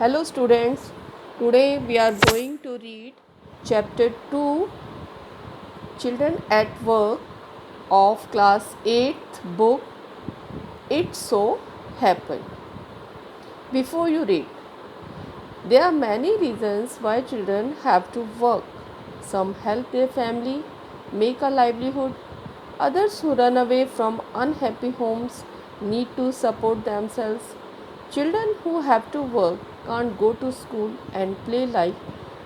Hello students, today we are going to read chapter 2 Children at Work of class 8th book It So Happened. Before you read, there are many reasons why children have to work. Some help their family make a livelihood, others who run away from unhappy homes need to support themselves. Children who have to work can't go to school and play like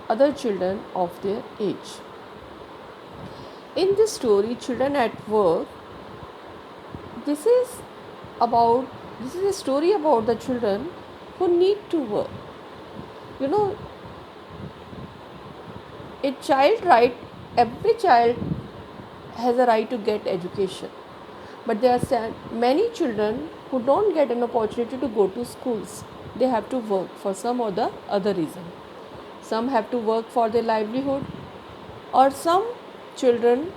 other children of their age. In this story, Children at Work, this is about this is a story about the children who need to work. You know, a child right every child has a right to get education, but there are many children who don't get an opportunity to go to schools. They have to work for some or the other reason. Some have to work for their livelihood, or some children,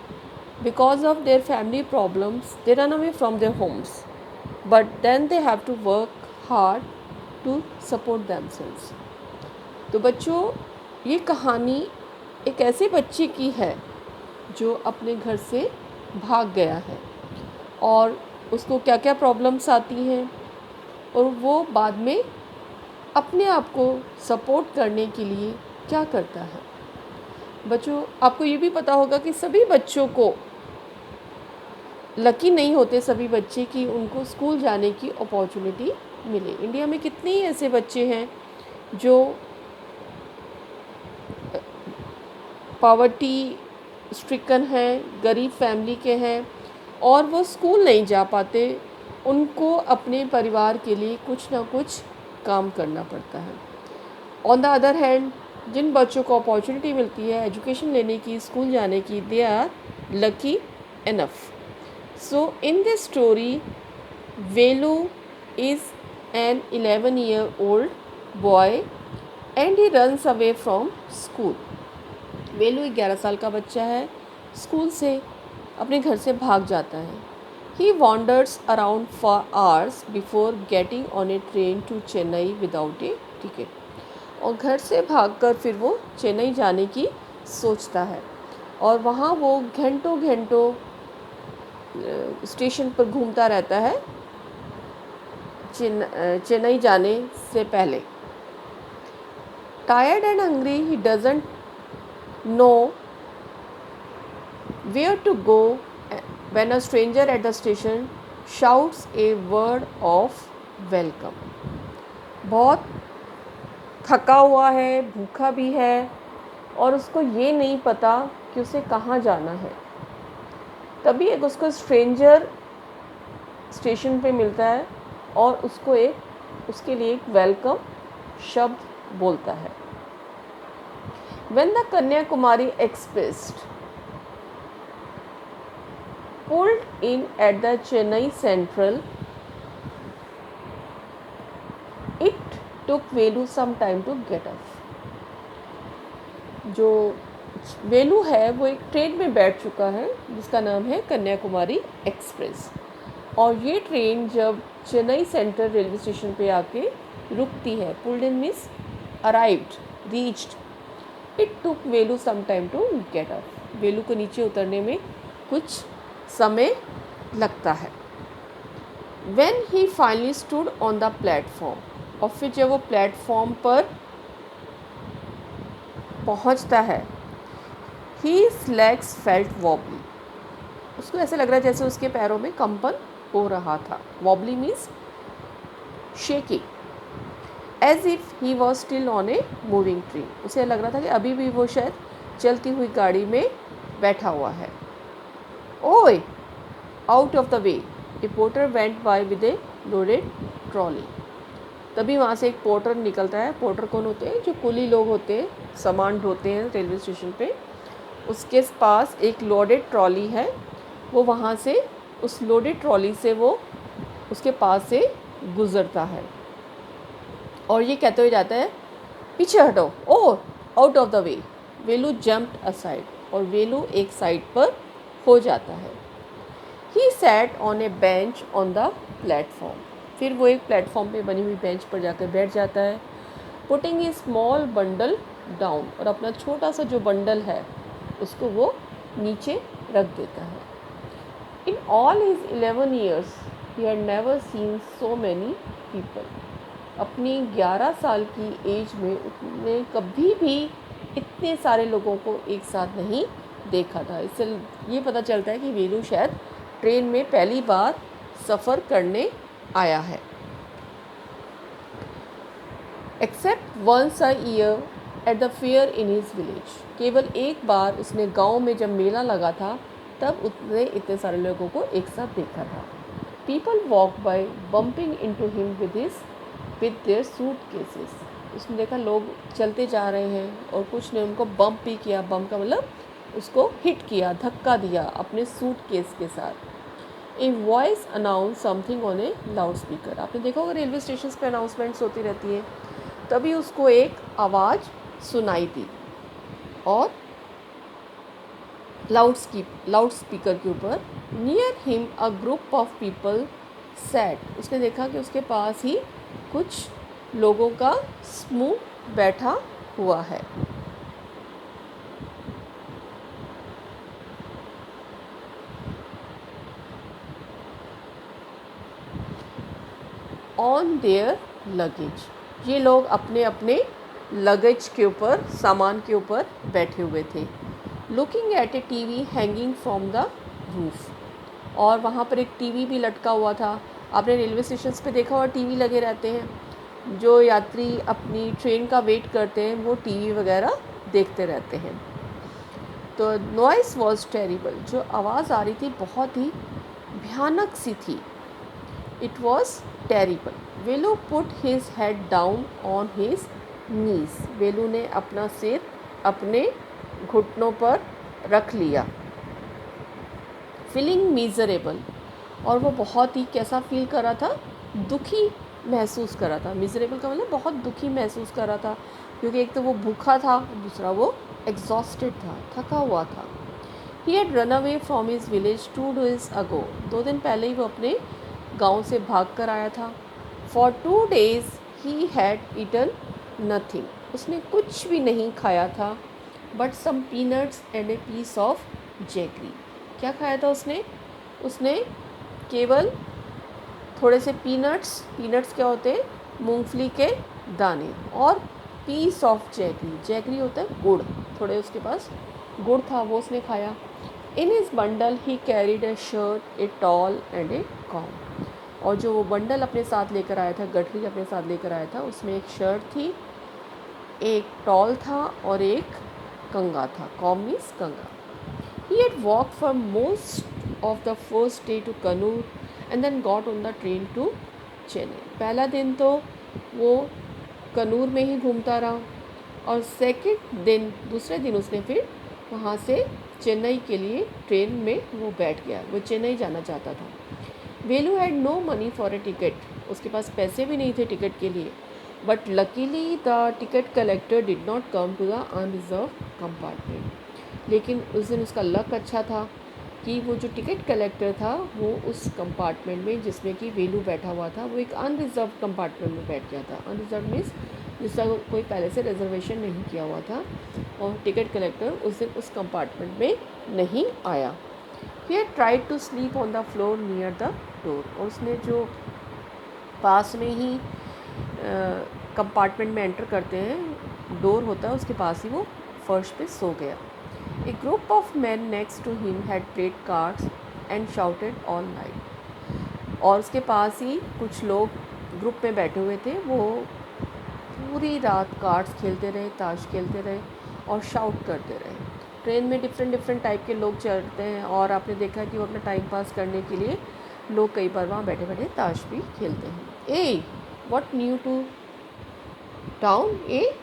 because of their family problems, they run away from their homes, but then they have to work hard to support themselves. तो बच्चों, ये कहानी एक ऐसे बच्चे की है जो अपने घर से भाग गया है और उसको क्या क्या प्रॉब्लम्स आती हैं और वो बाद में अपने आप को सपोर्ट करने के लिए क्या करता है. बच्चों, आपको ये भी पता होगा कि सभी बच्चों को लकी नहीं होते सभी बच्चे कि उनको स्कूल जाने की अपॉर्चुनिटी मिले. इंडिया में कितने ही ऐसे बच्चे हैं जो पॉवर्टी स्ट्रिकन हैं, गरीब फैमिली के हैं और वो स्कूल नहीं जा पाते. उनको अपने परिवार के लिए कुछ ना कुछ काम करना पड़ता है. ऑन द अदर हैंड, जिन बच्चों को अपॉर्चुनिटी मिलती है एजुकेशन लेने की, स्कूल जाने की, they are lucky enough. So in this story, Velu is an 11-year-old boy and he runs away from school. वेलू 11 साल का बच्चा है, स्कूल से अपने घर से भाग जाता है. He wanders around for hours before getting on a train to Chennai without a ticket. और घर से भागकर फिर वो चेन्नई जाने की सोचता है और वहाँ वो घंटों घंटों स्टेशन पर घूमता रहता है चेन्नई जाने से पहले. Tired and hungry, he doesn't know where to go when a stranger at the station shouts a word of welcome. बहुत थका हुआ है, भूखा भी है और उसको ये नहीं पता कि उसे कहाँ जाना है. तभी एक उसको स्ट्रेंजर स्टेशन पे मिलता है और उसके लिए एक वेलकम शब्द बोलता है. When the Kanyakumari Express pulled in at the Chennai Central, it took Velu some time to get off. जो वेलू है वो एक ट्रेन में बैठ चुका है जिसका नाम है कन्याकुमारी एक्सप्रेस. और ये ट्रेन जब चेन्नई सेंट्रल रेलवे स्टेशन पे आके रुकती है, pulled in means arrived, reached. It took Velu some time to get up. Velu को नीचे उतरने में कुछ समय लगता है. When he finally stood on the platform, और फिर जब वो प्लेटफॉर्म पर पहुंचता है, His legs felt wobbly. उसको ऐसे लग रहा है जैसे उसके पैरों में कंपन हो रहा था. Wobbly means shaky, as if he was still on a moving train. उसे लग रहा था कि अभी भी वो शायद चलती हुई गाड़ी में बैठा हुआ है. Oi, out of the way. A porter went by with a loaded trolley. तभी वहाँ से एक पोर्टर निकलता है. पोर्टर कौन होते हैं? जो कुली लोग होते हैं, सामान ढोते हैं रेलवे स्टेशन पे. उसके पास एक लोडेड ट्रॉली है. वो वहाँ से उस लोडेड ट्रॉली से वो उसके पास से गुज़रता है और ये कहते हुए जाता है, पीछे हटो, oh out of the way. Velu jumped aside, और वेलू एक साइड पर हो जाता है. He sat on a bench on the platform. फिर वो एक प्लेटफॉर्म पे बनी हुई बेंच पर जाकर बैठ जाता है. Putting a small bundle down, और अपना छोटा सा जो बंडल है उसको वो नीचे रख देता है। In all his 11 years he had never seen so many people, अपनी 11 साल की एज में उसने कभी भी इतने सारे लोगों को एक साथ नहीं देखा था। इससे ये पता चलता है कि वेलू शायद ट्रेन में पहली बार सफ़र करने आया है। Except once a year at the fair in his village, केवल एक बार उसने गांव में जब मेला लगा था तब उसने इतने सारे लोगों को एक साथ देखा था। People walk bye bumping into him with their suit cases, उसने देखा लोग चलते जा रहे हैं और कुछ ने उनको बम्प भी किया। बम्प का मतलब उसको हिट किया, धक्का दिया अपने सूट केस के साथ। A voice announce something on A loud speaker, आपने देखा होगा रेलवे स्टेशन पे अनाउंसमेंट्स होती रहती हैं, तभी उसको एक आवाज़ सुनाई दी और लाउड स्पीकर के ऊपर near him a group of people sat, उसने देखा कि उसके पास ही कुछ लोगों का समूह बैठा हुआ है। ऑन देयर लगेज, ये लोग अपने अपने लगेज के ऊपर, सामान के ऊपर बैठे हुए थे। Looking at A TV hanging from the roof, और वहाँ पर एक टीवी भी लटका हुआ था। आपने रेलवे स्टेशन पे देखा हुआ टीवी लगे रहते हैं, जो यात्री अपनी ट्रेन का वेट करते हैं वो टीवी वगैरह देखते रहते हैं। तो नॉइस वॉज टेरिबल, जो आवाज़ आ रही थी बहुत ही भयानक सी थी। It was terrible. Velu put his head down on his knees, Velu ने अपना सिर अपने घुटनों पर रख लिया। फीलिंग मिजरेबल, और वो बहुत ही कैसा फील कर रहा था, दुखी महसूस कर रहा था। मिजरेबल का मतलब बहुत दुखी महसूस कर रहा था, क्योंकि एक तो वो भूखा था, दूसरा वो एग्जॉस्टेड था, थका हुआ था। He had run away from his village 2 days अगो, 2 दिन पहले ही वो अपने गांव से भाग कर आया था। For 2 days he had eaten nothing, उसने कुछ भी नहीं खाया था, but some peanuts and a piece of jaggery. क्या खाया था उसने? उसने केवल थोड़े से पीनट्स क्या होते हैं? मूंगफली के दाने, और पीस ऑफ जैगरी, जैगरी होता है गुड़, थोड़े उसके पास गुड़ था, वो उसने खाया। In his bundle he carried A shirt, a tall and A com, और जो वो बंडल अपने साथ लेकर आया था, गठरी अपने साथ लेकर आया था, उसमें एक शर्ट थी, एक टॉल था और एक कंगा था। कॉम मीन्स कंगा। He had walked for most of the first day to Kannur and then got on the train to Chennai. पहला दिन तो वो कन्नूर में ही घूमता रहा, और दूसरे दिन उसने फिर वहाँ से चेन्नई के लिए ट्रेन में वो बैठ गया। वो चेन्नई जाना चाहता था। Velu had no money for a ticket, उसके पास पैसे भी नहीं थे टिकट के लिए। But luckily the ticket collector did not come to the unreserve compartment, लेकिन उस दिन उसका लक अच्छा था कि वो जो टिकट कलेक्टर था वो उस कंपार्टमेंट में जिसमें कि वेलू बैठा हुआ था, वो एक अनरिजर्व कंपार्टमेंट में बैठ गया था। अनरिजर्व मीन्स जिसका कोई पहले से रिजर्वेशन नहीं किया हुआ था, और टिकट कलेक्टर उस दिन उस कंपार्टमेंट में नहीं आया। He had tried to sleep on the floor near the door, और उसने जो पास में ही कंपार्टमेंट में एंटर करते हैं डोर होता है, उसके पास ही वो फर्श पे सो गया। A group of man next to him had played cards and shouted all night, और उसके पास ही कुछ लोग ग्रुप में बैठे हुए थे, वो पूरी रात कार्ड्स खेलते रहे, ताश खेलते रहे और शाउट करते रहे। ट्रेन में डिफरेंट टाइप के लोग चढ़ते हैं, और आपने देखा कि वो अपना टाइम पास करने के लिए लोग कई बार वहाँ बैठे बैठे ताश भी खेलते हैं। Eh what new to town, eh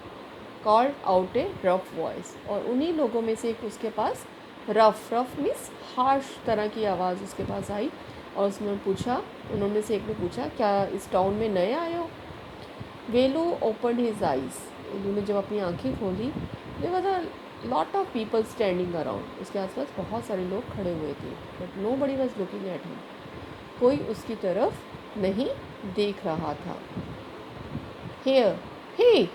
called out a rough voice, और उन्हीं लोगों में से एक उसके पास रफ मीन्स हार्श तरह की आवाज़ उसके पास आई, और उन्होंने से एक ने पूछा, क्या इस टाउन में नए आए हो? Velu open his eyes, Velu ने जब अपनी आंखें खोली, there was a lot of people standing around, उसके आसपास बहुत सारे लोग खड़े हुए थे, but nobody was looking at him, कोई उसकी तरफ नहीं देख रहा था। हियर हे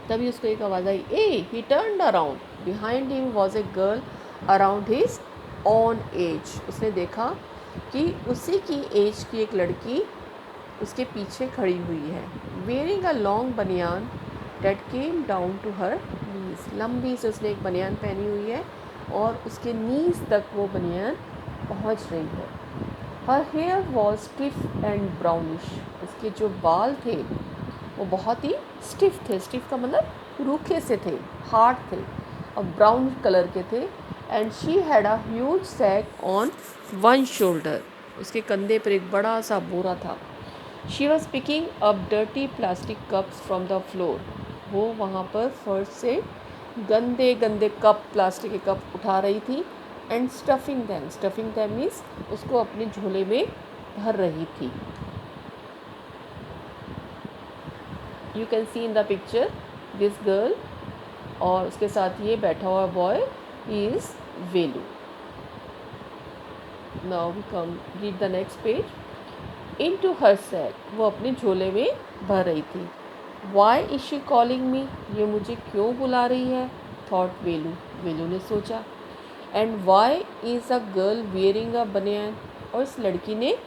तभी उसको एक आवाज़ आई, eh he turned around, behind him was a girl around his own age. उसने देखा कि उसी की एज की एक लड़की उसके पीछे खड़ी हुई है। Wearing a long banian that came down to her knees, लंबी से उसने एक बनियान पहनी हुई है और उसके नीज तक वो बनियान पहुंच रही है। Her hair was stiff and brownish, उसके जो बाल थे वो बहुत ही स्टिफ थे। स्टिफ का मतलब रूखे से थे, हार्ड थे और ब्राउन कलर के थे। And she had a huge sack on one shoulder, उसके कंधे पर एक बड़ा सा बोरा था। She was picking up dirty plastic cups from the floor, वो वहाँ पर फर्श से गंदे गंदे कप, प्लास्टिक के कप उठा रही थी। एंड स्टफिंग दैम मीन्स उसको अपने झोले में भर रही थी। You can see in the picture this girl, और उसके साथ ये बैठा हुआ boy is Velu. Now we come read the next page. Into her sack, वो अपने झोले में भर रही थी। Why is she calling me, ये मुझे क्यों बुला रही है, थॉट वेलू, वेलू ने सोचा। And why is a girl wearing a banian, और इस लड़की ने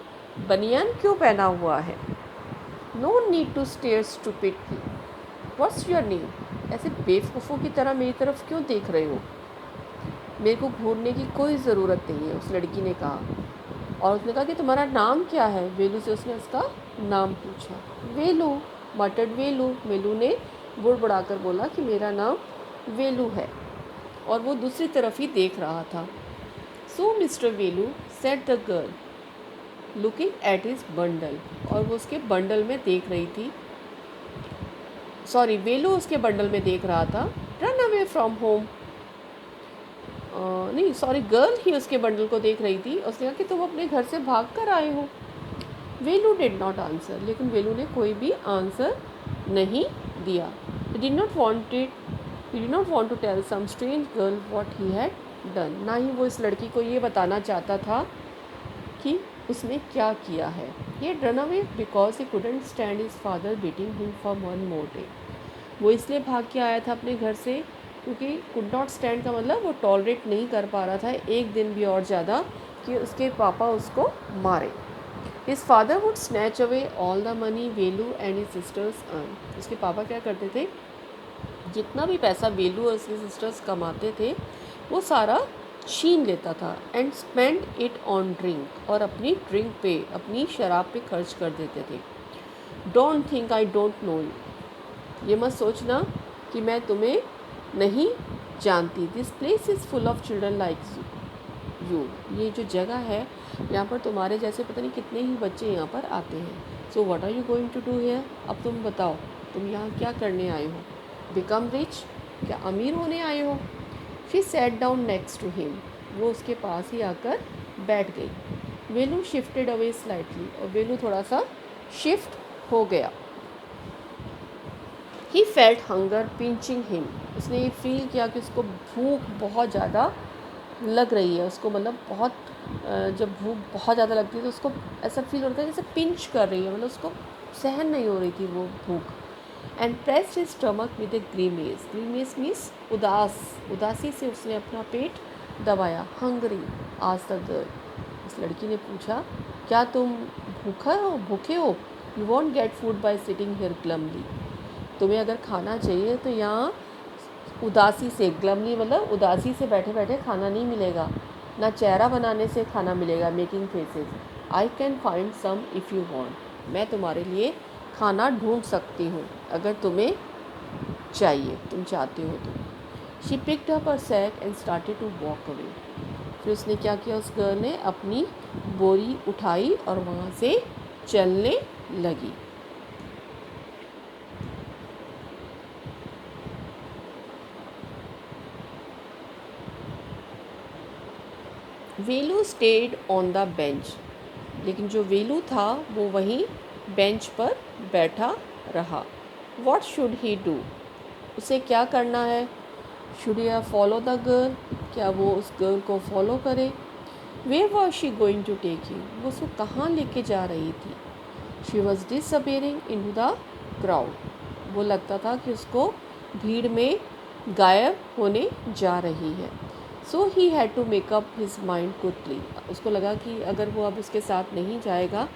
बनियान क्यों पहना हुआ है। No need to stare stupidly, what's your name, ऐसे बेवकूफ़ों की तरह मेरी तरफ क्यों देख रहे हो, मेरे को घूरने की कोई ज़रूरत नहीं है, उस लड़की ने कहा। और उसने कहा कि तुम्हारा नाम क्या है, वेलू से उसने उसका नाम पूछा। वेलू, मटर्ड वेलू, वेलू ने बुड़बुड़ा कर बोला कि मेरा नाम वेलू है, और वो दूसरी तरफ ही देख रहा था। So Mister Velu, said the girl, looking at his bundle, और वो उसके बंडल में देख रही थी। सॉरी, वेलू उसके बंडल में देख रहा था। रन अवे फ्रॉम होम, नहीं सॉरी, गर्ल ही उसके बंडल को देख रही थी। उसने कहा कि तुम अपने घर से भाग कर आए हो। वेलू डिड नॉट आंसर, लेकिन वेलू ने कोई भी आंसर नहीं दिया। He did not want to tell some strange girl what he had done, ना ही वो इस लड़की को ये बताना चाहता था कि उसने क्या किया है। He ran away because he couldn't stand his father beating him for one more day, वो इसलिए भाग के आया था अपने घर से क्योंकि कुड नॉट स्टैंड का मतलब वो टॉलरेट नहीं कर पा रहा था एक दिन भी और ज़्यादा कि उसके पापा उसको मारे। His father would snatch away all the money Velu and his sisters earn, उसके पापा क्या करते थे, जितना भी पैसा वेलू और उसके सिस्टर्स कमाते थे वो सारा छीन लेता था। And spend it on drink, और अपनी ड्रिंक पे, अपनी शराब पे खर्च कर देते थे। Don't think I don't know you, ये मत सोचना कि मैं तुम्हें नहीं जानती। This place is full of children like you, ये जो जगह है यहाँ पर तुम्हारे जैसे पता नहीं कितने ही बच्चे यहाँ पर आते हैं। So what are you going to do here, अब तुम बताओ तुम यहाँ क्या करने आए हो। बिकम रिच, क्या अमीर होने आए हो। She sat down next to him, वो उसके पास ही आकर बैठ गई। वेलू शिफ्टेड अवे स्लाइटली, और वेलू थोड़ा सा शिफ्ट हो गया। He felt hunger pinching him, उसने ये फील किया कि उसको भूख बहुत ज़्यादा लग रही है। उसको मतलब बहुत जब भूख बहुत ज़्यादा लगती है तो उसको ऐसा फील होता है जैसे पिंच कर रही है, मतलब उसको सहन नहीं हो रही थी वो भूख। And pressed his stomach with a grimace, grimace means उदास, उदासी से उसने अपना पेट दबाया। हंगरी आज द गर्ल, उस लड़की ने पूछा क्या तुम भूखे हो। You want get food by sitting here glumly, तुम्हें अगर खाना चाहिए तो यहाँ उदासी से, ग्लमली मतलब उदासी से बैठे बैठे खाना नहीं मिलेगा, ना चेहरा बनाने से खाना मिलेगा, making faces. I can find some if you want, मैं तुम्हारे लिए खाना ढूंढ सकती हूँ अगर तुम्हें चाहिए, तुम चाहते हो तो। She picked up her sack and started to walk away, फिर उसने क्या किया, उस गर्ल ने अपनी बोरी उठाई और वहाँ से चलने लगी। वेलू स्टेड ऑन द बेंच, लेकिन जो वेलू था वो वहीं बेंच पर बैठा रहा। वॉट शुड ही डू, उसे क्या करना है। Should he follow the girl, क्या वो उस गर्ल को फॉलो करे। Where was she going to take you, वो उसको कहाँ लेके जा रही थी। She was disappearing into the crowd, वो लगता था कि उसको भीड़ में गायब होने जा रही है। So he had to make up his mind quickly. उसको लगा कि अगर वो अब उसके साथ नहीं जाएगा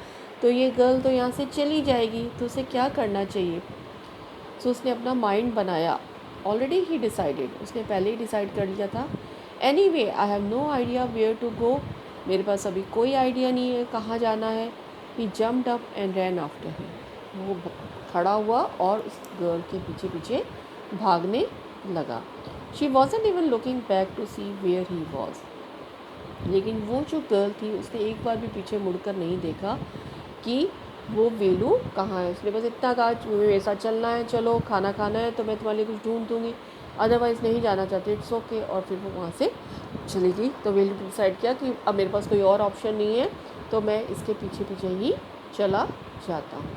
तो ये गर्ल तो यहाँ से चली जाएगी, तो उसे क्या करना चाहिए। सो उसने अपना माइंड बनाया। ऑलरेडी ही डिसाइडेड, उसने पहले ही डिसाइड कर लिया था। Anyway I have no idea where to go, मेरे पास अभी कोई आइडिया नहीं है कहाँ जाना है। He jumped up and ran after him. वो खड़ा हुआ और उस गर्ल के पीछे पीछे भागने लगा। She wasn't even looking back to see where he was. लेकिन वो जो गर्ल थी उसने एक बार भी पीछे मुड़कर नहीं देखा कि वो वेलू कहाँ है। उसने बस इतना कहा मुझे मेरे साथ चलना है, चलो खाना खाना है तो मैं तुम्हारे लिए कुछ ढूंढ दूँगी, अदरवाइज़ नहीं जाना चाहते, इट्स ओके। और फिर वो वहाँ से चली गई। तो वेलू ने डिसाइड किया कि अब मेरे पास कोई और ऑप्शन नहीं है, तो मैं इसके पीछे पीछे ही चला जाता हूँ।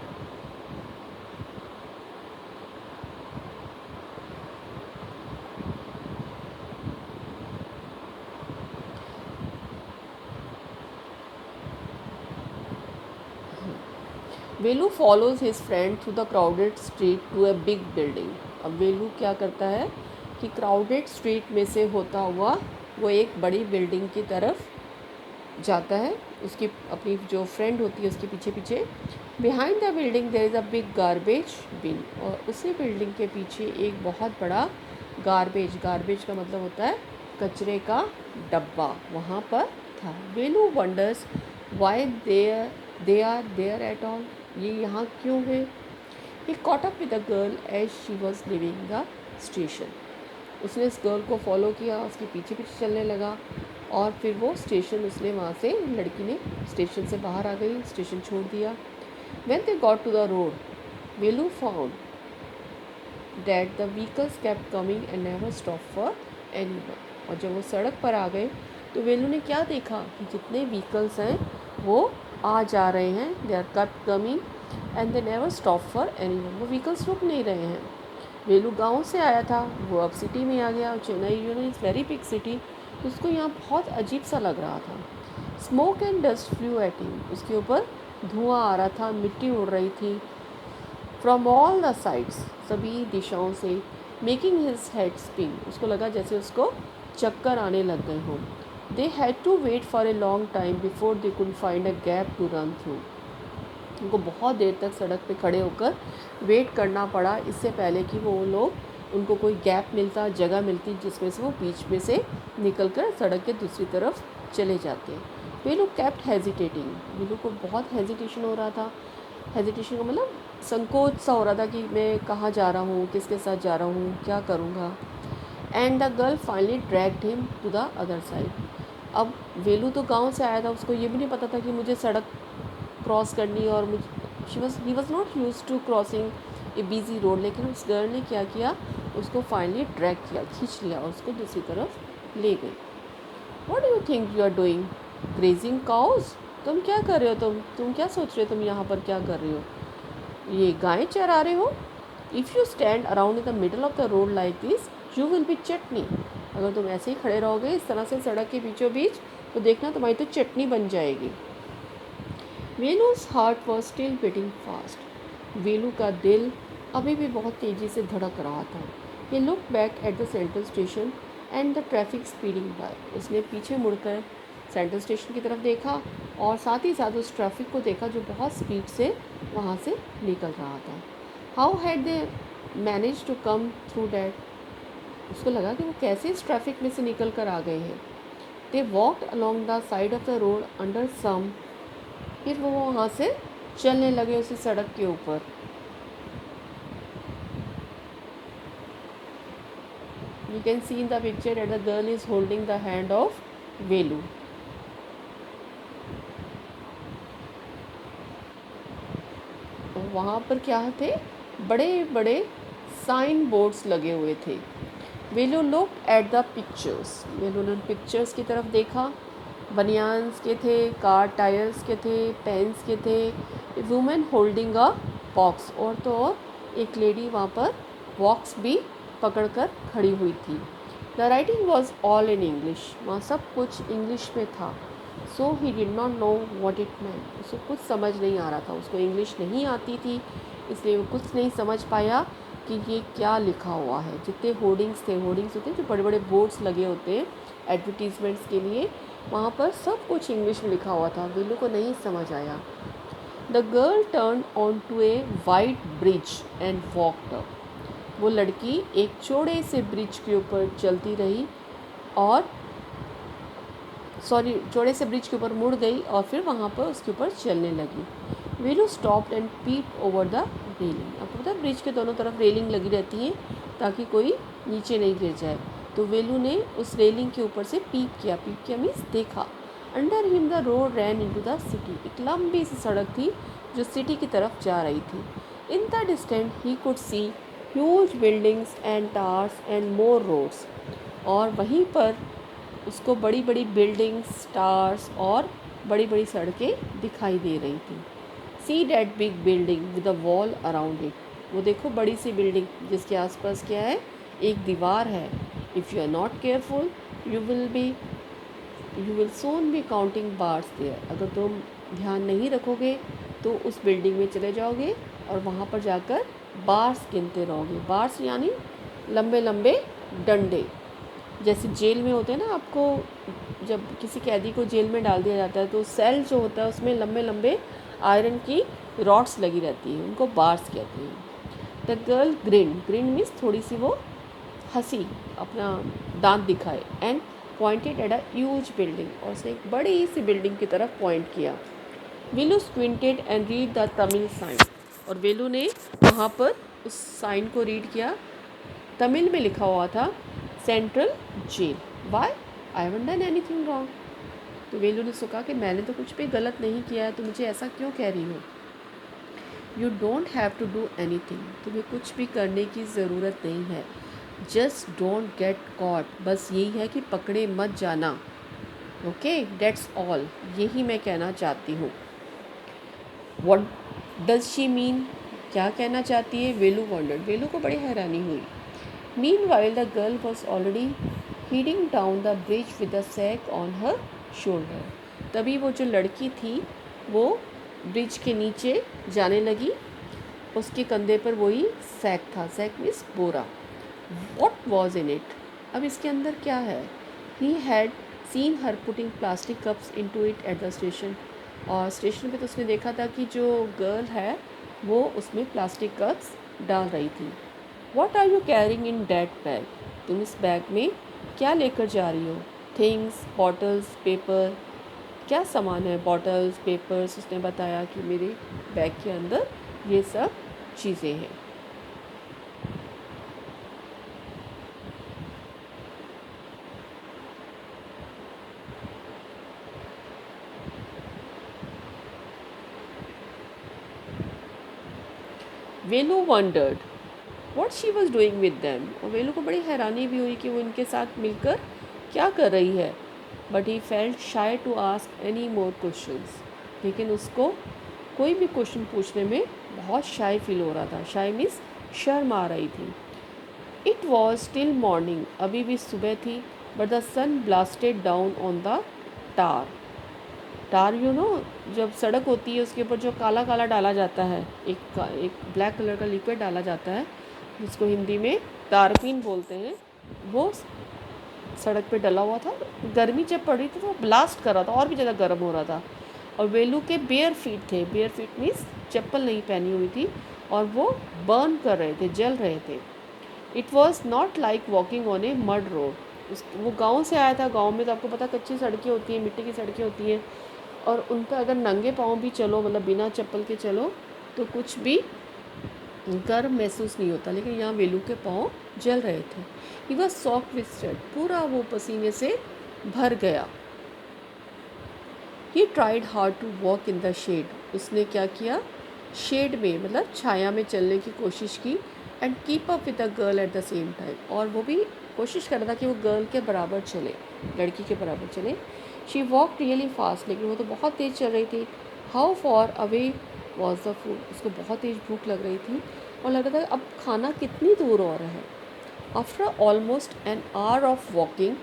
Velu follows his friend through the crowded street to a big building. अब वेलू क्या करता है कि क्राउडेड स्ट्रीट में से होता हुआ वो एक बड़ी बिल्डिंग की तरफ जाता है। उसकी अपनी जो फ्रेंड होती है उसके पीछे पीछे। Behind the building there is a big garbage bin. और उसी बिल्डिंग के पीछे एक बहुत बड़ा गार्बेज का मतलब होता है कचरे का डब्बा, वहाँ पर था। Velu wonders why they are there at all, ये यहाँ क्यों है। He caught up with the girl as she was leaving the station. उसने इस गर्ल को फॉलो किया, उसके पीछे पीछे चलने लगा और फिर वो स्टेशन, उसने वहाँ से, लड़की ने स्टेशन से बाहर आ गई, स्टेशन छोड़ दिया। When they got to the road Velu found that the vehicles kept coming and never stop for anyone. और जब वो सड़क पर आ गए तो वेलू ने क्या देखा कि जितने व्हीकल्स हैं वो आ जा रहे हैं, they are kept coming and they never stop for anyone. वो व्हीकल्स रुक नहीं रहे हैं। वेलू गांव से आया था, वो अब सिटी में आ गया। Chennai is very big city, तो उसको यहाँ बहुत अजीब सा लग रहा था। Smoke and dust flu at him, उसके ऊपर धुआं आ रहा था, मिट्टी उड़ रही थी। फ्रॉम ऑल द साइड्स, सभी दिशाओं से। मेकिंग हिज हेड स्पिन, उसको लगा जैसे उसको चक्कर आने लग गए हों। They had to wait for a long time before they could find a gap to run through. उनको बहुत देर तक सड़क पे खड़े होकर वेट करना पड़ा, इससे पहले कि वो लोग, उनको कोई गैप मिलता, जगह मिलती जिसमें से वो बीच में से निकलकर सड़क के दूसरी तरफ चले जाते। वे लोग केप्ट हेजिटेटिंग, वे लोग को बहुत हेजिटेशन हो रहा था। हेजिटेशन का मतलब संकोच सा हो रहा था कि मैं कहाँ जा रहा हूँ, किसके साथ जा रहा हूँ, क्या करूँगा। And the girl finally dragged him to the other side. अब वेलू तो गांव से आया था, उसको ये भी नहीं पता था कि मुझे सड़क क्रॉस करनी, और he was not use to crossing a busy road. लेकिन उस गर्ल ने क्या किया, उसको फाइनली ड्रैग किया, खींच लिया और उसको दूसरी तरफ ले गई। What do you think you are doing, grazing cows, तुम क्या कर रहे हो, तुम क्या सोच रहे हो, तुम यहाँ पर क्या कर रहे हो, ये गायें चरा रहे हो। If you stand around in the middle of the road like this you will be chutney. अगर तुम ऐसे ही खड़े रहोगे इस तरह से सड़क के बीचों बीच, तो देखना तुम्हारी तो चटनी बन जाएगी। Velu's heart was still beating fast. Velu का दिल अभी भी बहुत तेज़ी से धड़क रहा था। He look back at the central station and the traffic speeding by. उसने पीछे मुड़कर सेंट्रल स्टेशन की तरफ देखा और साथ ही साथ उस ट्रैफिक को देखा जो बहुत स्पीड से वहाँ से निकल रहा था। How had they manage to come through that, उसको लगा कि वो कैसे इस ट्रैफिक में से निकल कर आ गए हैं। They walked along the side of the road under some, फिर वो वहाँ से चलने लगे उसी सड़क के ऊपर। You can see in the picture that the girl is holding the hand of Velu. वहाँ पर क्या थे, बड़े बड़े साइन बोर्ड्स लगे हुए थे। वेलू लुक एट द पिक्चर्स, वेलू ने पिक्चर्स की तरफ देखा। बनियान्स के थे, कार टायर्स के थे, पेन्स के थे। वुमेन होल्डिंग अ बॉक्स, और तो और एक लेडी वहाँ पर बॉक्स भी पकड़कर खड़ी हुई थी। The writing was all in English, वहाँ सब कुछ इंग्लिश में था। So he did not know what it meant, उसको कुछ समझ नहीं आ रहा था, उसको इंग्लिश नहीं आती थी। इसलिए वो कुछ नहीं समझ पाया कि ये क्या लिखा हुआ है। जितने होर्डिंग्स थे, होर्डिंग्स होते हैं जो बड़े बड़े बोर्ड्स लगे होते हैं एडवर्टीजमेंट्स के लिए, वहाँ पर सब कुछ इंग्लिश में लिखा हुआ था। वेलू को नहीं समझ आया। The girl turn on to a white bridge and walked up. वो लड़की एक चौड़े से ब्रिज के ऊपर चलती रही और चौड़े से ब्रिज के ऊपर मुड़ गई और फिर वहाँ पर उसके ऊपर चलने लगी। Velu stopped and peep over the railing. आपको पता है ब्रिज के दोनों तरफ रेलिंग लगी रहती है ताकि कोई नीचे नहीं गिर जाए। तो वेलू ने उस रेलिंग के ऊपर से पीप किया मीन्स देखा। Under him the road ran into the city. एक लंबी सी सड़क थी जो सिटी की तरफ जा रही थी। In the distant he could see huge buildings and towers and more roads. और वहीं पर उसको बड़ी बड़ी बिल्डिंग्स, टावर्स और बड़ी बड़ी सड़कें दिखाई दे रही थी। See that big building with a wall around it. वो देखो बड़ी सी बिल्डिंग जिसके आसपास क्या है, एक दीवार है। If you are not careful you will soon be counting bars there. अगर तुम ध्यान नहीं रखोगे तो उस बिल्डिंग में चले जाओगे और वहाँ पर जाकर बार्स गिनते रहोगे। बार्स यानी लंबे लंबे डंडे, जैसे जेल में होते हैं ना। आपको जब किसी कैदी को जेल में डाल दिया जाता है तो सेल जो होता है उसमें लंबे लंबे आयरन की रॉड्स लगी रहती हैं, उनको बार्स कहते हैं। द गर्ल ग्रिन मीन्स थोड़ी सी वो हंसी, अपना दांत दिखाए। And pointed at a huge building, और उसने एक बड़ी सी बिल्डिंग की तरफ पॉइंट किया। Velu squinted and read the Tamil sign. और वेलू ने वहाँ पर उस साइन को रीड किया। तमिल में लिखा हुआ था central jail. Why I haven't done anything wrong. तो वेलू ने सोचा कि मैंने तो कुछ भी गलत नहीं किया है, तो मुझे ऐसा क्यों कह रही हो। You don't have to do anything. तुम्हें कुछ भी करने की ज़रूरत नहीं है। Just don't get caught. बस यही है कि पकड़े मत जाना। Okay, that's all. यही मैं कहना चाहती हूँ। What does she mean. क्या कहना चाहती है। वेलू वॉन्डर्ड। वेलू को बड़ी हैरानी हुई। Meanwhile, the girl was already heading down the bridge with a sack on her shoulder. तभी वो जो लड़की थी वो ब्रिज के नीचे जाने लगी। उसके कंधे पर वही सैक था। सैक मीन्स बोरा। What was in it? अब इसके अंदर क्या है। He had seen her putting plastic cups into it at the station. और स्टेशन पे तो उसने देखा था कि जो गर्ल है वो उसमें प्लास्टिक कप्स डाल रही थी। What are you carrying in that bag? तुम इस बैग में क्या लेकर जा रही हो। Things, bottles, paper. क्या सामान है। Bottles, papers. उसने बताया कि मेरे बैग के अंदर ये सब चीज़ें हैं। वेलू wandered what she was doing with them. और वेलू को बड़ी हैरानी भी हुई कि वो इनके साथ मिलकर क्या कर रही है। But he felt shy to ask any more questions. लेकिन उसको कोई भी क्वेश्चन पूछने में बहुत शाय फील हो रहा था। शाय मीन्स शर्म आ रही थी। It was still morning. अभी भी सुबह थी। But the sun blasted down on the tar. Tar you know, जब सड़क होती है उसके ऊपर जो काला काला डाला जाता है, एक ब्लैक कलर का लिक्विड डाला जाता है जिसको हिंदी में तारपीन बोलते हैं, वो सड़क पे डला हुआ था। गर्मी जब पड़ रही थी तो वो ब्लास्ट कर रहा था, और भी ज़्यादा गर्म हो रहा था। और वेलू के बेयर फीट थे। बेयर फीट मीन्स चप्पल नहीं पहनी हुई थी, और वो बर्न कर रहे थे, जल रहे थे। It was not like walking on A mud road. वो गाँव से आया था। गाँव में तो आपको पता कच्ची सड़कें होती हैं, मिट्टी की सड़कें होती हैं, और उनका अगर नंगे पाँव भी चलो, मतलब बिना चप्पल के चलो, तो कुछ भी गर्म महसूस नहीं होता। लेकिन यहाँ वेलू के पाँव जल रहे थे। He was soft with sweat. पूरा वो पसीने से भर गया। He tried hard to walk in the shade. उसने क्या किया, शेड में मतलब छाया में चलने की कोशिश की। And keep up with the girl at the same time. और वो भी कोशिश कर रहा था कि वो गर्ल के बराबर चले, लड़की के बराबर चले। She walk really fast. लेकिन वो तो बहुत तेज़ चल रही थी। How for away was the food. उसको बहुत तेज़ भूख लग रही थी और लग रहा था अब खाना कितनी दूर और है। After almost an hour of walking,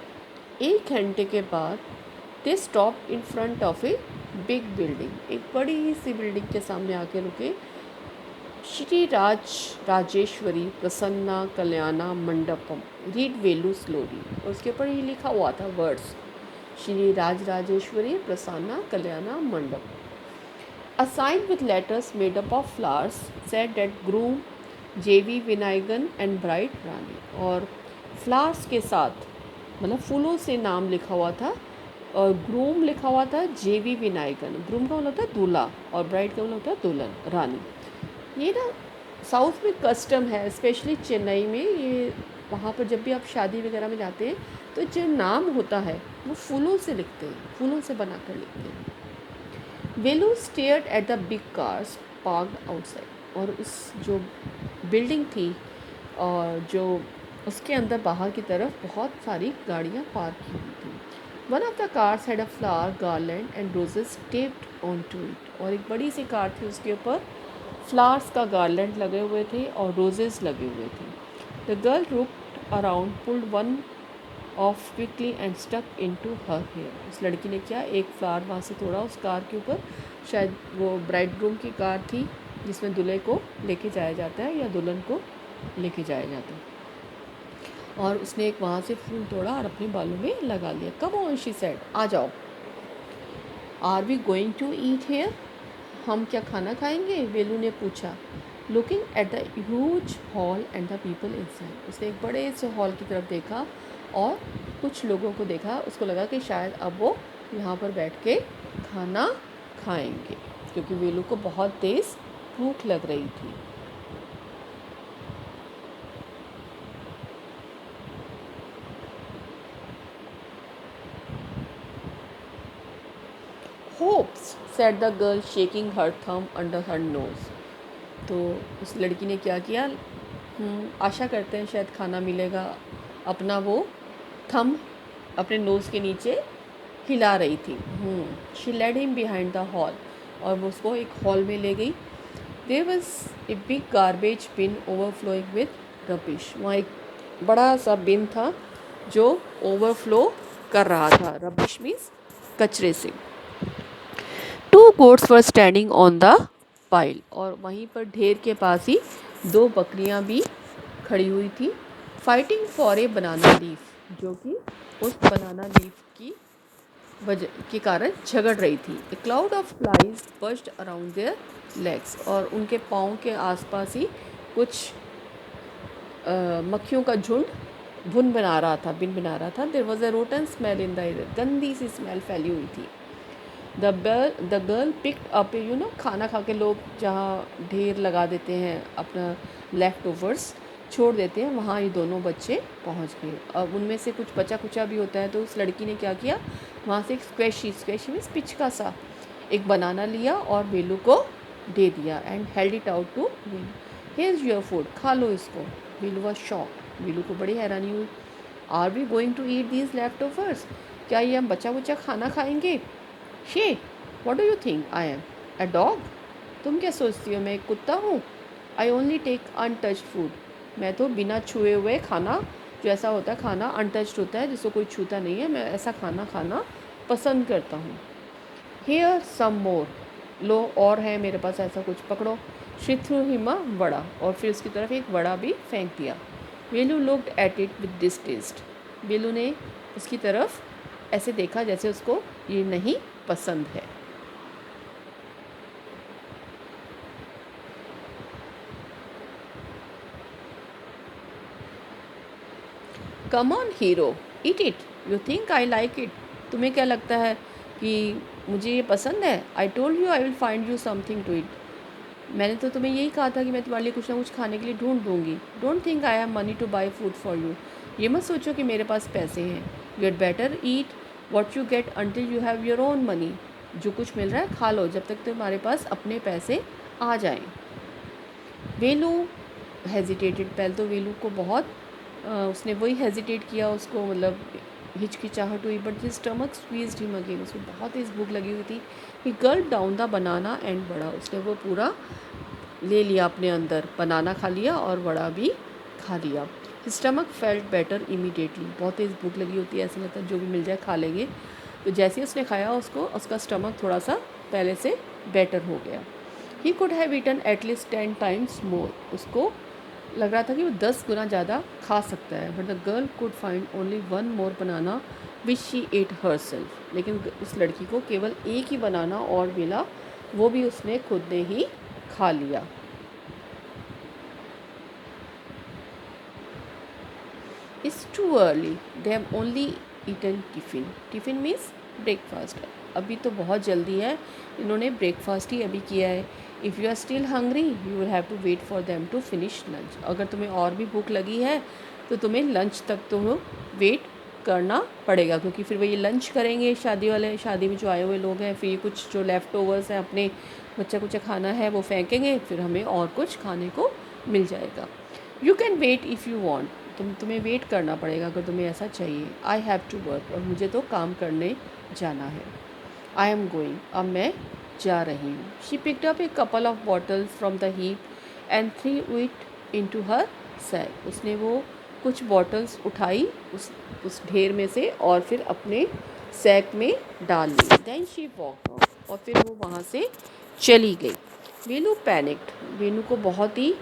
1 घंटे के बाद, they stop in front of a big building. एक बड़ी सी बिल्डिंग के सामने आके रुके। श्री राज राजेश्वरी प्रसन्ना कल्याणा मंडपम, रीड वेलू स्लोली। उसके ऊपर ये लिखा हुआ था words, Shri Raj Rajeshwari Prasanna Kalyana Mandapam. A sign with letters made up of flowers said that groom J.V. विनायगन and bride रानी। और फ्लावर्स के साथ मतलब फूलों से नाम लिखा हुआ था, और ग्रूम लिखा हुआ था J.V. विनायगन। ग्रूम का मतलब होता है दूल्हा और ब्राइड का मतलब होता है दुल्हन रानी। ये ना साउथ में कस्टम है, स्पेशली चेन्नई में। ये वहाँ पर जब भी आप शादी वगैरह में जाते हैं तो जो नाम होता है वो फूलों से लिखते हैं, फूलों से बना कर लिखते हैं। Velu stared at the big cars parked outside. और उस जो बिल्डिंग थी और जो उसके अंदर बाहर की तरफ बहुत सारी गाड़ियाँ पार्क की हुई थी। One of the cars had a flower garland and roses taped on to it. और एक बड़ी सी कार थी, उसके ऊपर फ्लावर्स का गार्लैंड लगे हुए थे और रोजेस लगे हुए थे। The girl looked around, pulled one off quickly and stuck into her hair. उस लड़की ने क्या, एक फ्लावर वहाँ से तोड़ा उस कार के ऊपर, शायद वो ब्राइड ग्रूम की कार थी जिसमें दूल्हे को लेके जाया जाता है या दुल्हन को लेके जाया जाता है, और उसने एक वहाँ से फूल तोड़ा और अपने बालों में लगा लिया। कम ऑन शी सेड, आ जाओ। Are we going to eat here, हम क्या खाना खाएंगे, वेलू ने पूछा। Looking at the huge hall and the people inside. उसने एक बड़े से हॉल की तरफ देखा और कुछ लोगों को देखा। उसको लगा कि शायद अब वो यहाँ पर बैठ के खाना खाएंगे, क्योंकि वेलू को बहुत तेज़ भूख लग रही थी। Hopes, said the girl shaking her thumb under her nose. तो उस लड़की ने क्या किया, आशा करते हैं शायद खाना मिलेगा, अपना वो थंब अपने नोज़ के नीचे हिला रही थी। She led him behind the hall. और वो उसको एक हॉल में ले गई। There was a big garbage bin overflowing with rubbish. वहाँ एक बड़ा सा बिन था जो ओवरफ्लो कर रहा था, रबिश मीन्स कचरे से। To goats were standing on the pile. और वहीं पर ढेर के पास ही दो बकरियां भी खड़ी हुई थी। Fighting for a banana leaf, जो कि उस बनाना लीफ की वजह के कारण झगड़ रही थी। A cloud of flies burst around their legs. और उनके पाँव के आसपास ही कुछ मक्खियों का झुंड बिन बना रहा था। There was a rotten smell in the air, गंदी सी स्मेल फैली हुई थी। द गर्ल पिक्ड अप, खाना खा के लोग जहाँ ढेर लगा देते हैं, अपना लेफ्ट ओवर्स छोड़ देते हैं, वहाँ ये दोनों बच्चे पहुँच गए। अब उनमें से कुछ बचा कुचा भी होता है, तो उस लड़की ने क्या किया, वहाँ से एक स्क्वैशी मीन्स पिचका सा एक बनाना लिया और वेलू को दे दिया। And held it out to Velu. Here is your food, खा लो इसको। वेलू वॉज शॉक्ड, वेलू को बड़ी हैरानी हुई। Are we going to eat these leftovers, क्या ये हम बचा कुचा खाना खाएंगे। She, what do you think I am a dog, तुम क्या सोचती हो मैं एक कुत्ता हूँ। I only take untouched food, मैं तो बिना छुए हुए खाना, जो ऐसा होता है खाना अनटच्ड होता है जिसको कोई छूता नहीं है, मैं ऐसा खाना खाना पसंद करता हूँ। हियर सम मोर, लो और है मेरे पास ऐसा कुछ, पकड़ो। She threw him a vada, और फिर उसकी तरफ एक वड़ा भी फेंक दिया। वेलू लुक्ड एट इट विद डिसटेस्ट, वेलू ने उसकी तरफ ऐसे देखा जैसे उसको ये नहीं पसंद है। Come on hero, eat it, you think I like it, तुम्हें क्या लगता है कि मुझे ये पसंद है। I told you I will find you something to it, मैंने तो तुम्हें यही कहा था कि मैं तुम्हारे लिए कुछ ना कुछ खाने के लिए ढूंढ दूँगी। Don't think I have money two by food for you, ये मत सोचो कि मेरे पास पैसे हैं। You had better eat what you get until you have your own money, जो कुछ मिल रहा है खा लो जब तक तुम्हारे पास अपने पैसे आ जाएं। वेलू हेजिटेटेड, पहले तो वेलू को बहुत उसने वही हेजिटेट किया, उसको मतलब हिचकिचाहट हुई, but his stomach squeezed him again, उसको बहुत तेज़ भूख लगी हुई थी। He gulp down the banana and vada, उसने वो पूरा ले लिया अपने अंदर, बनाना खा लिया और वड़ा भी खा लिया। स्टमक फेल्ट बेटर इमीडिएटली, बहुत तेज़ भूख लगी होती है, ऐसा लगता है जो भी मिल जाए खा लेंगे। तो जैसे ही उसने खाया उसको उसका स्टमक थोड़ा सा पहले से बेटर हो गया। He could have eaten at least 10 times more. उसको लग रहा था कि वो 10 गुना ज़्यादा खा सकता है। But the girl could find only 1 more banana which she at her self. लेकिन उस लड़की को केवल एक ही बनाना और मिला, वो भी उसने खुद ने ही खा लिया। It's too early. They have only eaten tiffin. Tiffin means breakfast. अभी तो बहुत जल्दी है, इन्होंने ब्रेकफास्ट ही अभी किया है। If you are still hungry you will have to wait for them to finish lunch. अगर तुम्हें और भी भूख लगी है तो तुम्हें लंच तक तो वेट करना पड़ेगा, क्योंकि फिर वो ये लंच करेंगे शादी वाले, शादी में जो आए हुए लोग हैं, फिर ये कुछ जो लेफ़्ट ओवर्स हैं अपने बच्चा कुछ खाना है वो फेंकेंगे, फिर हमें और कुछ खाने को मिल जाएगा। You can wait if you want. तुम्हें वेट करना पड़ेगा अगर तुम्हें ऐसा चाहिए। I have to work. और मुझे तो काम करने जाना है। I am going. अब मैं जा रही हूँ। She picked up a couple of bottles from the heap and threw it into her sack. उसने वो कुछ बॉटल्स उठाई उस ढेर में से और फिर अपने सैक में डाल ली। Then she walk off. और फिर वो वहाँ से चली गई। वेलू पैनिक्ड। वेनू को बहुत ही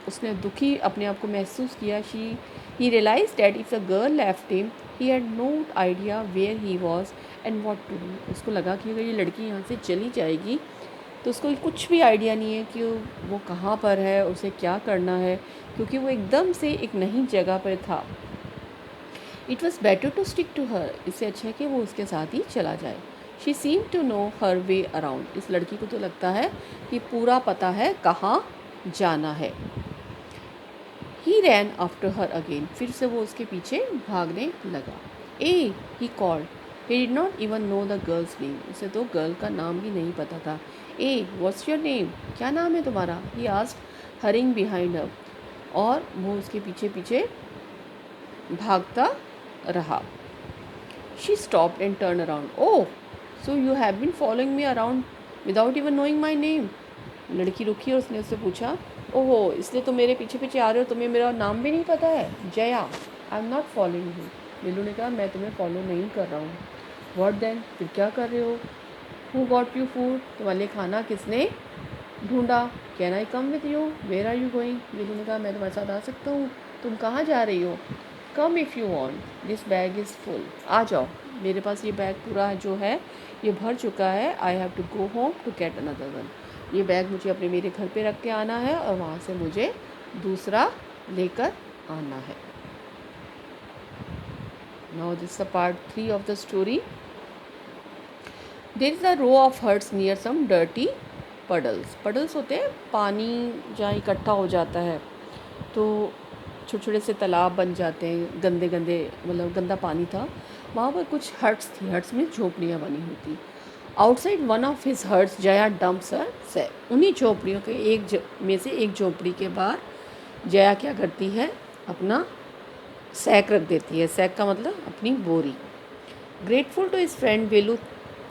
उसने दुखी अपने आप को महसूस किया। He realize that if the girl left him he had no idea where he was and what to do. उसको लगा कि अगर ये लड़की यहाँ से चली जाएगी तो उसको कुछ भी आइडिया नहीं है कि वो कहाँ पर है, उसे क्या करना है, क्योंकि वो एकदम से एक नई जगह पर था। It was better to stick to her. इससे अच्छा है कि वो उसके साथ ही चला जाए। She seem to know her way around. इस लड़की को तो लगता है कि पूरा पता है कहाँ जाना है। He ran after her again. फिर से वो उसके पीछे भागने लगा। Eh he called. He did not even know the girl's name. उसे तो गर्ल का नाम भी नहीं पता था। Eh what's your name. क्या नाम है तुम्हारा। He asked hurrying behind her. और वो उसके पीछे पीछे भागता रहा। She stopped and turn around. Oh so you have been following me around without even knowing my name. लड़की रुकी और उसने उससे पूछा, ओहो इसलिए तुम मेरे पीछे पीछे आ रहे हो, तुम्हें मेरा नाम भी नहीं पता है। Jaya I am not following you. Nilu ने कहा मैं तुम्हें फॉलो नहीं कर रहा हूँ। What then. फिर क्या कर रहे हो। Who got you food. तुम्हारे लिए खाना किसने ढूंढा। Can I come with you. Where are you going. Nilu ने कहा मैं तुम्हारे साथ आ सकता हूँ। तुम कहाँ जा रही हो। Come if you want this bag is full. आ जाओ, मेरे पास ये बैग पूरा जो है ये भर चुका है। I have to go home to get another one. ये बैग मुझे अपने मेरे घर पे रख के आना है और वहाँ से मुझे दूसरा लेकर आना है। Now this the part 3 of the story. There is a row of huts near some dirty puddles. Puddles होते हैं पानी जहाँ इकट्ठा हो जाता है तो छोटे छोटे से तालाब बन जाते हैं, गंदे गंदे मतलब गंदा पानी था। वहाँ पर कुछ हट्स थी। हट्स में झोपड़ियाँ बनी हुई थी। Outside one of his huts Jaya dumps her sack. उन्हीं झोपड़ियों के में से एक झोपड़ी के बाहर जया क्या करती है, अपना सैक रख देती है। सैक का मतलब अपनी बोरी। Grateful to his friend Velu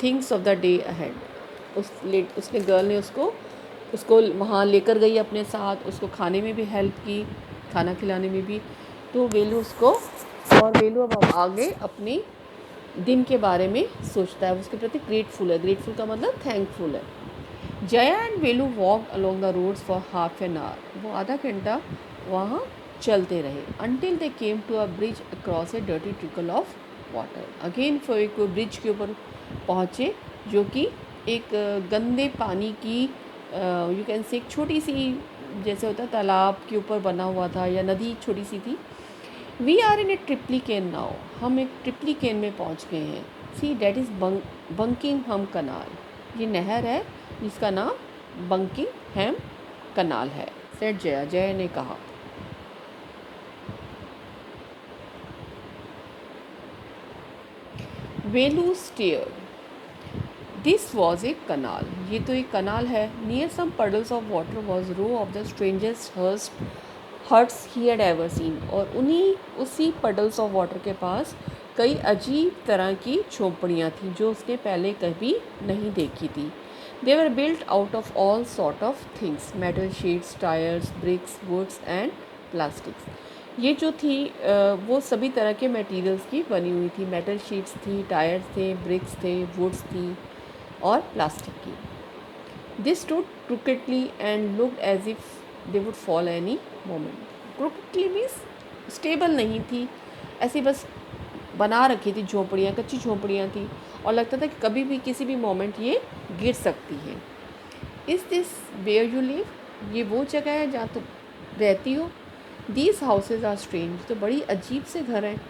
thinks of the day ahead. उसने गर्ल ने उसको वहाँ लेकर गई अपने साथ, उसको खाने में भी हेल्प की, खाना खिलाने में भी। तो वेलू और वेलू अब आगे अपनी दिन के बारे में सोचता है, उसके प्रति ग्रेटफुल है। ग्रेटफुल का मतलब थैंकफुल है। Jaya and Velu walk along the roads for half an hour. वो आधा घंटा वहाँ चलते रहे। Until they came to a bridge across a dirty trickle of water. Again फिर एक ब्रिज के ऊपर पहुँचे जो कि एक गंदे पानी की यू कैन से एक छोटी सी जैसे होता है तालाब के ऊपर बना हुआ था या नदी छोटी सी थी। We are in a Triplicane now. हम एक ट्रिपली केन में पहुंच गए हैं। सी डैट इज़ बंकिंग हम कनाल। ये नहर है जिसका नाम बंकिंग हैम कनाल है। सेठ जया ने कहा। Velu stared. This was a canal. ये तो एक कनाल है। Near some puddles of water was row of the strangest huts he had ever seen. और उसी पडल्स ऑफ वाटर के पास कई अजीब तरह की झोपड़ियाँ थीं जो उसने पहले कभी नहीं देखी थी। They were built out of all sort of things, metal sheets, tyres, bricks, woods and plastics. ये जो थी वो सभी तरह के मटेरियल्स की बनी हुई थी। मेटल शीट्स थी, टायर्स थे, ब्रिक्स थे, वुड्स थी और प्लास्टिक की। They stood crookedly and looked as if they would fall any moment. Crookedly means stable नहीं थी, ऐसे बस बना रखी थी झोपड़ियाँ, कच्ची झोपड़ियाँ थी और लगता था कि कभी भी किसी भी मोमेंट ये गिर सकती हैं. Is this where you live? ये वो जगह है जहाँ तुम रहती हो? These houses are strange. तो बड़ी अजीब से घर हैं.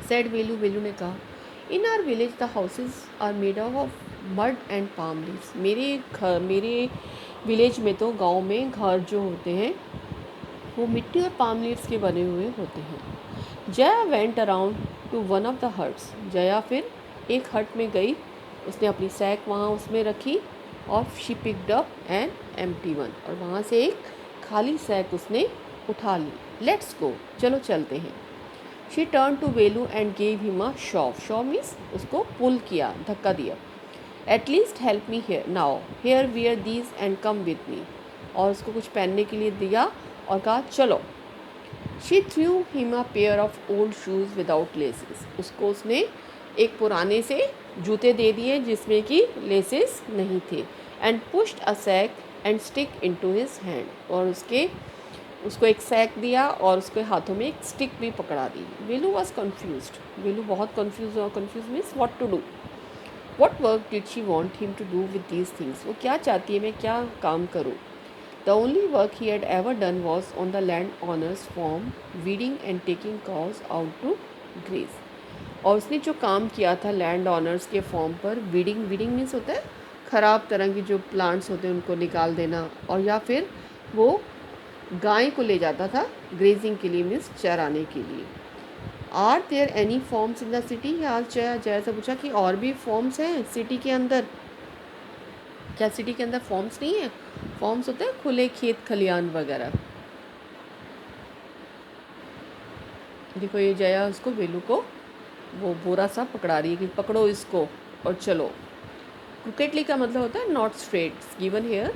सेड वेलू. वेलू ने कहा, in our village the houses are made of mud and palm leaves. मेरे विलेज में तो गांव में घर जो होते हैं वो मिट्टी और पाम लीव्स के बने हुए होते हैं. Jaya went around two one of the huts. Jaya फिर एक हट में गई. उसने अपनी सैक वहाँ उसमें रखी और she picked up an empty one. और वहाँ से एक खाली सैक उसने उठा ली. Let's go. चलो चलते हैं. She turn to Velu and gave him a shove. Shove means उसको पुल किया, धक्का दिया. At least help me here now. Here wear these and come with me. और उसको कुछ पहनने के लिए दिया और कहा चलो. She threw him a pair of old shoes without laces. उसको उसने एक पुराने से जूते दे दिए जिसमें कि लेसेस नहीं थे. And pushed a sack and stick into his hand. और उसको एक सैक दिया और उसके हाथों में एक स्टिक भी पकड़ा दी. वेलू वॉज कन्फ्यूज्ड. वेलू बहुत confuse means what to do. What work did she want him to do with these things. वो क्या चाहती है, मैं क्या काम करूँ. The only work he had ever done was on the land owners farm, weeding and taking cows out to graze. और उसने जो काम किया था लैंड ऑनर्स के फॉर्म पर, वीडिंग मीन्स होता है ख़राब तरह की जो प्लांट्स होते हैं उनको निकाल देना. और या फिर वो गाय को ले जाता था ग्रेजिंग के लिए, मीन्स चराने के लिए. Are there any farms in the city. आज जया से पूछा कि और भी फॉर्म्स हैं सिटी के अंदर. क्या सिटी के अंदर फॉर्म्स नहीं है? फॉर्म्स होते हैं खुले खेत खलियान वगैरह. देखो ये जया उसको वेलू को वो बोरा सा पकड़ा रही है कि पकड़ो इसको और चलो. क्रिकेटली का मतलब होता है not straight. Given here.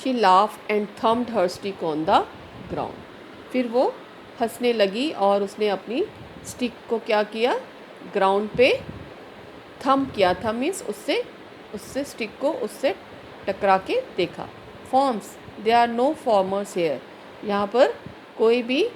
She laughed and thumbed her stick on the ground. फिर वो हंसने लगी और उसने अपनी स्टिक को क्या किया, ग्राउंड पे थम किया. थम मीन्स उससे स्टिक को उससे टकरा के देखा. Farms. They are no farmers here. यहाँ पर कोई भी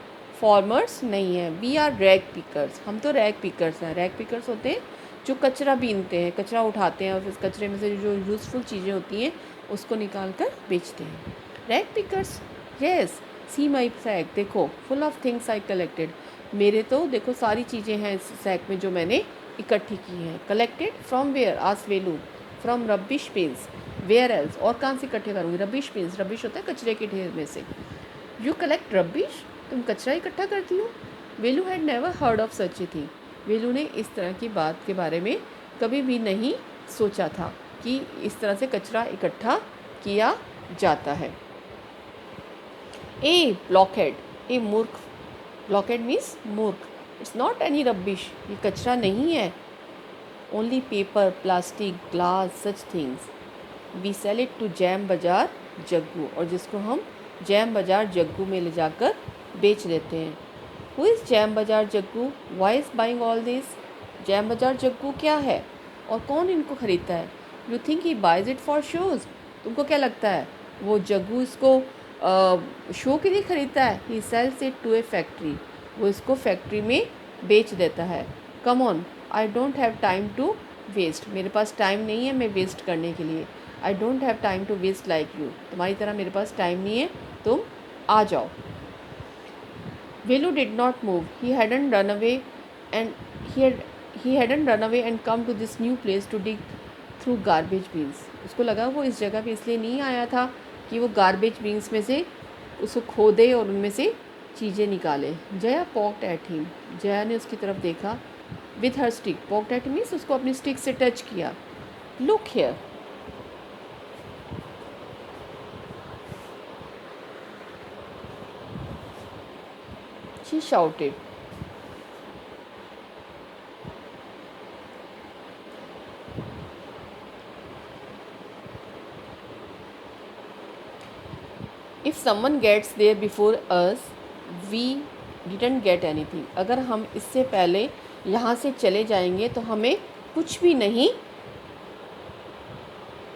फॉर्मर्स नहीं है. We are rag pickers. हम तो रैग पिकर्स हैं. रैग पिकर्स होते हैं जो कचरा बीनते हैं, कचरा उठाते हैं और फिर कचरे में से जो यूज़फुल चीज़ें होती हैं उसको निकाल कर बेचते हैं. Rag pickers. येस. सी माई सैक. देखो full of things I collected. मेरे तो देखो सारी चीज़ें हैं इस सैक में जो मैंने इकट्ठी की हैं. Collected from where. As well. From rubbish bins. Where else. और कहाँ से इकट्ठे करूँगी. Rubbish pins. रबिश होता है कचरे के ढेर में से. You collect rubbish. तुम कचरा इकट्ठा करती हो. Velu had never heard of such a thing. Velu ने इस तरह की बात के बारे में कभी भी नहीं सोचा था कि इस तरह से कचरा इकट्ठा किया जाता है. ए ब्लॉकहेड. ए मूर्ख. ब्लॉकहेड मीन्स मूर्ख. It's not any rubbish. ये कचरा नहीं है. Only paper, plastic, glass, such things. We sell it to Jam Bazaar Jaggu. और जिसको हम जैम बाज़ार जग्गू में ले जाकर बेच देते हैं. Who is Jam Bazaar Jaggu. Why is buying all this. Jam Bazaar Jaggu क्या है और कौन इनको ख़रीदता है. You think he buys it for shows. तुमको क्या लगता है वो जग्गू इसको शो के लिए ख़रीदता है. He sells it to a factory. वो इसको फैक्ट्री में बेच देता है. Come on. I don't have time to waste. मेरे पास टाइम नहीं है मैं वेस्ट करने के लिए. I don't have time to waste like you. तुम्हारी तरह मेरे पास टाइम नहीं है, तुम आ जाओ. Velu did not move. He hadn't run away and come to this new place to dig through garbage bins. उसको लगा वो इस जगह पे इसलिए नहीं आया था कि वो गार्बेज बीन्स में से उसको खोदे और उनमें से चीज़ें निकाले. Jaya poked at him. Jaya ने उसकी तरफ देखा. With her stick. Poked at means उसको अपनी स्टिक से टच किया. Look here. She shouted. someone gets there before us, we didn't get anything. अगर हम इससे पहले यहाँ से चले जाएंगे तो हमें कुछ भी नहीं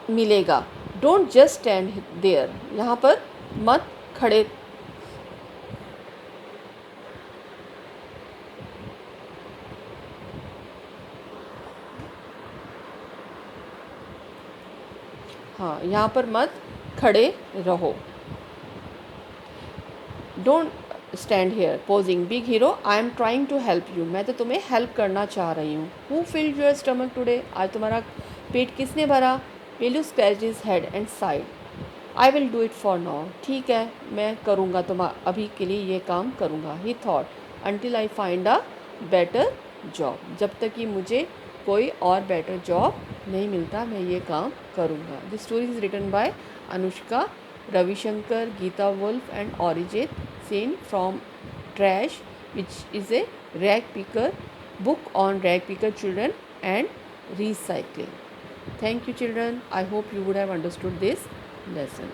मिलेगा. Don't just stand there. यहाँ पर मत खड़े. हाँ, यहाँ पर मत खड़े रहो. Don't stand here. Posing. Big hero. I am trying to help you. मैं तो तुम्हें हेल्प करना चाह रही हूँ. Who filled your stomach today. आज तुम्हारा पेट किसने भरा. Will you scratch his head and side. I will do it for now. ठीक है, मैं करूँगा, तुम्हारा अभी के लिए ये काम करूँगा. ही thought. Until I find a better job. जब तक कि मुझे कोई और बेटर जॉब नहीं मिलता मैं ये काम करूँगा. This story is written by Anushka Ravishankar, Geeta Wolf and Arijit Sen from Trash, which is a rag picker book on rag picker children and recycling. Thank you children. I hope you would have understood this lesson.